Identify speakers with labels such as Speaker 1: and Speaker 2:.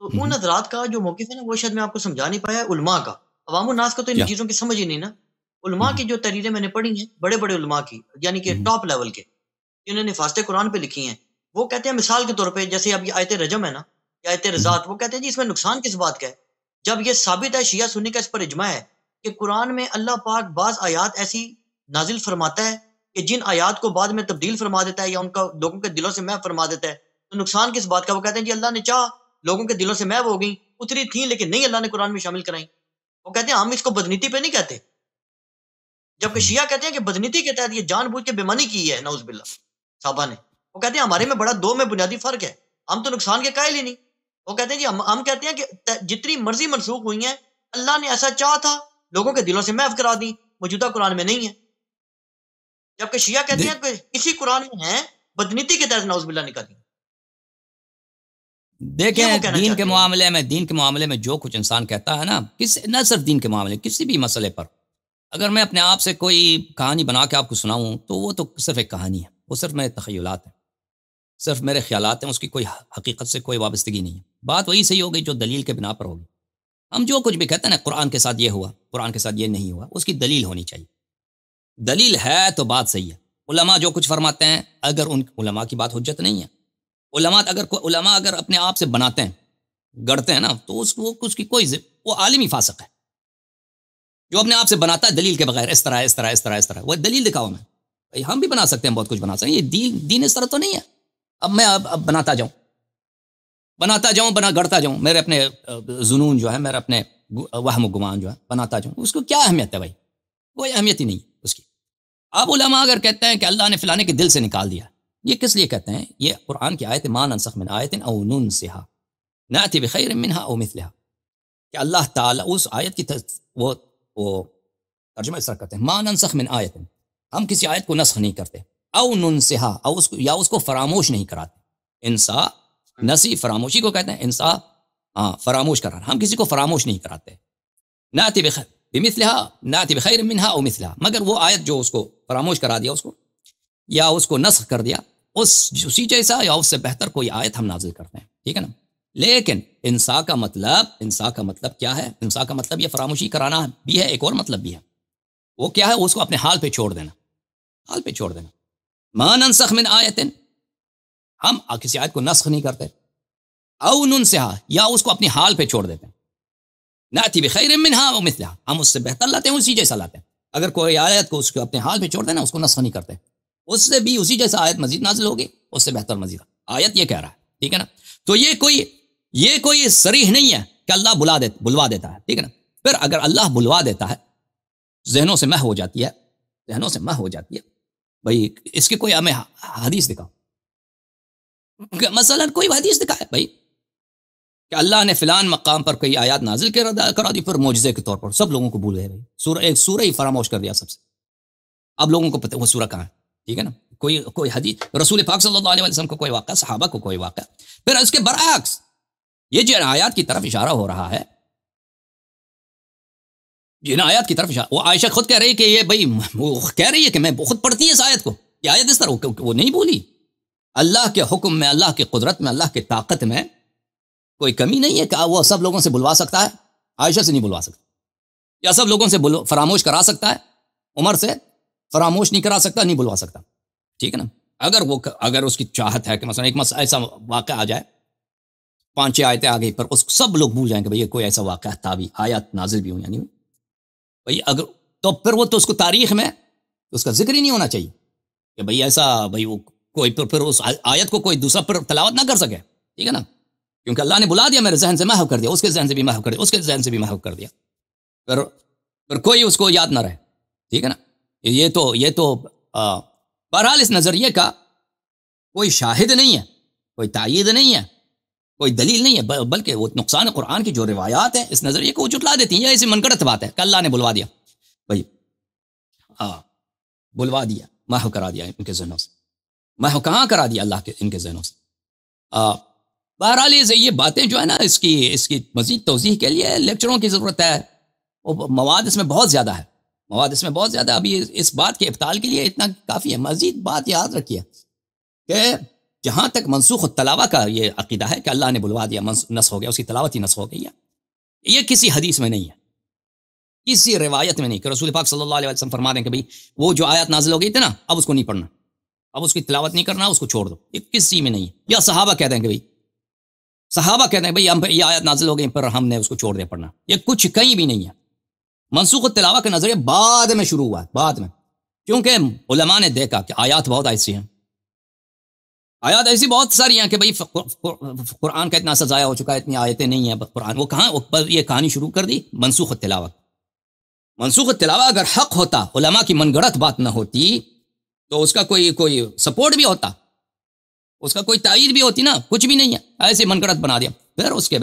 Speaker 1: تو ان حضرات کا جو موقف ہے نا وہ شاید میں آپ کو سمجھا نہیں پایا علماء کا، عوام الناس کا تو ان
Speaker 2: کیا
Speaker 1: چیزوں کی سمجھ ہی نہیں نا۔ علماء کی جو تحریریں میں نے پڑھی ہیں، بڑے بڑے علماء کی، یعنی کہ ٹاپ لیول کے، جنہوں نے فاصلے قرآن پہ لکھی ہیں، وہ کہتے ہیں مثال کے طور پہ جیسے اب یہ آیت رجم ہے نا، یہ آیت رضات، وہ کہتے ہیں جی اس میں نقصان کس بات کا ہے؟ جب یہ ثابت ہے، شیعہ سنی کا اس پر اجماع ہے کہ قرآن میں اللہ پاک بعض آیات ایسی نازل فرماتا ہے کہ جن آیات کو بعد میں تبدیل فرما دیتا ہے یا ان کا لوگوں کے دلوں سے محو فرما دیتا ہے، تو نقصان کس بات کا؟ وہ کہتے ہیں جی اللہ نے چاہ لوگوں کے دلوں سے محو ہو گئی، اتری تھیں لیکن نہیں اللہ نے قرآن میں شامل کرائیں۔ وہ کہتے ہیں ہم اس کو بدنیتی پہ نہیں کہتے، جبکہ شیعہ کہتے ہیں کہ بدنیتی کے تحت یہ جان بوجھ کے بےمانی کی ہے نعوذ باللہ صحابہ نے۔ وہ کہتے ہیں ہمارے میں بڑا دو میں بنیادی فرق ہے، ہم تو نقصان کے قائل ہی نہیں۔ وہ کہتے ہیں جی ہم کہتے ہیں کہ جتنی مرضی منسوخ ہوئی ہیں اللہ نے ایسا چاہا تھا لوگوں کے دلوں سے محو کرا دی، موجودہ قرآن میں نہیں ہے۔ جبکہ شیعہ کہتے ہیں کہ اسی قرآن میں ہیں بدنیتی کے تحت نعوذ باللہ نکالی۔
Speaker 2: دیکھیں دین کے معاملے میں جو کچھ انسان کہتا ہے نا، نہ صرف دین کے معاملے، کسی بھی مسئلے پر اگر میں اپنے آپ سے کوئی کہانی بنا کے آپ کو سناؤں تو وہ تو صرف ایک کہانی ہے، وہ صرف میرے تخیلات ہیں، صرف میرے خیالات ہیں، اس کی کوئی حقیقت سے کوئی وابستگی نہیں ہے۔ بات وہی صحیح ہوگی جو دلیل کے بنا پر ہوگی۔ ہم جو کچھ بھی کہتے ہیں نا قرآن کے ساتھ یہ ہوا، قرآن کے ساتھ یہ نہیں ہوا، اس کی دلیل ہونی چاہیے۔ دلیل ہے تو بات صحیح ہے۔ علماء جو کچھ فرماتے ہیں، اگر ان علماء کی بات حجت نہیں ہے، علماء اگر اپنے آپ سے بناتے ہیں، گڑتے ہیں نا، تو اس کی کوئی وہ عالمی فاسق ہے جو اپنے آپ سے بناتا ہے دلیل کے بغیر، اس طرح وہ دلیل دکھاؤ میں بھائی، ہم بھی بنا سکتے ہیں، بہت کچھ بنا سکتے ہیں، یہ دین اس طرح تو نہیں ہے۔ اب میں اب بناتا جاؤں گڑتا جاؤں، میرے اپنے جنون جو ہے، میرے اپنے وہم و گمان جو ہے بناتا جاؤں، اس کو کیا اہمیت ہے بھائی؟ کوئی اہمیت ہی نہیں اس کی۔ اب علماء اگر کہتے ہیں کہ اللہ نے فلانے کے دل سے نکال دیا، یہ کس لیے کہتے ہیں؟ یہ قرآن کی آیت ما ننسخ من آیت او ننسها نأتی بخیر منها او مثلها، کہ اللہ تعالیٰ اس آیت کی وہ ترجمہ اس طرح کرتے ہیں، ما ننسخ من آیت، ہم کسی آیت کو نسخ نہیں کرتے، او ننسها، یا اس کو فراموش نہیں کراتے۔ انسا نسی فراموشی کو کہتے ہیں، انسا فراموش کرانا، ہم کسی کو فراموش نہیں کراتے۔ نأتی بخیر منها او مثلها، مگر وہ آیت جو اس کو فراموش کرا دیا، اس کو یا اس کو نسخ کر دیا، اسی جیسا یا اس سے بہتر کوئی آیت ہم نازل کرتے ہیں، ٹھیک ہے نا۔ لیکن انسا کا مطلب کیا ہے؟ انسا کا مطلب یہ فراموشی کرانا بھی ہے، ایک اور مطلب بھی ہے، وہ کیا ہے؟ اس کو اپنے حال پہ چھوڑ دینا، ما ننسخ من آیت، ہم کسی آیت کو نسخ نہیں کرتے، او ننسها، یا اس کو اپنے حال پہ چھوڑ دیتے ہیں، نأتی بخیر منها او مثلها، ہم اس سے بہتر لاتے ہیں، اسی جیسا لاتے ہیں۔ اگر کوئی آیت کو اس کو اپنے حال پہ چھوڑ دینا، اس کو نسخ نہیں کرتے، اس سے بھی اسی جیسا آیت مزید نازل ہوگی، اس سے بہتر مزید آیت یہ کہہ رہا ہے، ٹھیک ہے نا۔ تو یہ کوئی صریح نہیں ہے کہ اللہ بلوا دیتا ہے، ٹھیک ہے نا۔ پھر اگر اللہ بلوا دیتا ہے، ذہنوں سے محو ہو جاتی ہے، بھائی اس کی کوئی ہمیں حدیث دکھاؤ، مثلا کوئی حدیث دکھائے بھائی کہ اللہ نے فلان مقام پر کوئی آیات نازل کرا دی، پھر معجزے کے طور پر سب لوگوں کو بھول گئے بھائی، ایک سورہ ہی فراموش کر دیا سب سے، اب لوگوں کو پتہ وہ سورہ کہاں ہے، ٹھیک ہے نا۔ کوئی حدیث رسول پاک صلی اللہ علیہ وسلم کو کوئی واقعہ، صحابہ کو کوئی واقعہ، پھر اس کے برعکس یہ جن آیات کی طرف اشارہ ہو رہا ہے، وہ عائشہ خود کہہ رہی کہ یہ بھائی، وہ کہہ رہی ہے کہ میں خود پڑھتی ہے اس آیت کو، یہ آیت اس طرح وہ نہیں بولی۔ اللہ کے حکم میں، اللہ کی قدرت میں، اللہ کی طاقت میں کوئی کمی نہیں ہے کہ وہ سب لوگوں سے بلوا سکتا ہے، عائشہ سے نہیں بلوا سکتا، یا سب لوگوں سے فراموش کرا سکتا ہے، عمر سے فراموش نہیں کرا سکتا، نہیں بلوا سکتا، ٹھیک ہے نا۔ اگر اس کی چاہت ہے کہ مثلا ایک ایسا واقعہ آ جائے، 5-6 آیتیں آ گئی، پر اس سب لوگ بھول جائیں کہ بھئی یہ کوئی ایسا واقعہ تھا بھی، آیات نازل بھی ہوئی، یعنی بھئی اگر تو پھر وہ تو اس کو تاریخ میں اس کا ذکر ہی نہیں ہونا چاہیے کہ بھئی ایسا، بھئی وہ کوئی پھر اس آیت کو کوئی دوسرا پھر تلاوت نہ کر سکے، ٹھیک ہے نا، کیونکہ اللہ نے بلا دیا، میرے ذہن سے محو کر دیا، اس کے ذہن سے بھی محو کر دیا، اس کے ذہن سے بھی محو کر دیا، پھر کوئی اس کو یاد نہ رہے، ٹھیک ہے نا۔ یہ تو بہرحال اس نظریے کا کوئی شاہد نہیں ہے، کوئی تائید نہیں ہے، کوئی دلیل نہیں ہے، بلکہ وہ نقصان قرآن کی جو روایات ہیں اس نظریے کو وہ جھٹلا دیتی ہیں، یہ ایسی منگڑت بات ہے کہ اللہ نے بلوا دیا، بھائی بلوا دیا، محو کرا دیا ان کے ذہنوں سے، محو کہاں کرا دیا اللہ کے ان کے ذہنوں سے۔ بہرحال یہ باتیں جو ہے نا، اس کی مزید توضیح کے لیے لیکچروں کی ضرورت ہے، مواد اس میں بہت زیادہ ہے، ابھی اس بات کے ابطال کے لیے اتنا کافی ہے۔ مزید بات یاد رکھیے کہ جہاں تک منسوخ التلاوہ کا یہ عقیدہ ہے کہ اللہ نے بلوا دیا نسخ ہو گیا، اس کی تلاوت ہی نسخ ہو گئی ہے، یہ کسی حدیث میں نہیں ہے، کسی روایت میں نہیں کہ رسول پاک صلی اللہ علیہ وسلم فرما دیں کہ بھئی وہ جو آیات نازل ہو گئی تھی نا اب اس کو نہیں پڑھنا، اب اس کی تلاوت نہیں کرنا، اس کو چھوڑ دو، یہ کسی میں نہیں ہے۔ یا صحابہ کہہ دیں کہ بھئی صحابہ کہتے ہیں بھئی ہم یہ آیات نازل ہو گئی پر ہم نے اس کو چھوڑ دیا پڑھنا، یہ کچھ کہیں بھی نہیں ہے۔ منسوخ التلاوہ کا نظریہ بعد میں شروع ہوا ہے، بعد میں، کیونکہ علماء نے دیکھا کہ آیات بہت ایسی ہیں، آیات ایسی بہت ساری ہیں کہ بھئی قرآن کا اتنا ضائع ہو چکا ہے، اتنی آیتیں نہیں ہیں قرآن، وہ کہاں یہ کہانی شروع کر دی منسوخ التلاوہ۔ منسوخ التلاوہ اگر حق ہوتا، علماء کی من گڑت بات نہ ہوتی تو اس کا کوئی سپورٹ بھی ہوتا، اس کا کوئی تائید بھی ہوتی نا، کچھ بھی نہیں ہے، ایسے من گڑت بنا دیا۔ پھر اس کے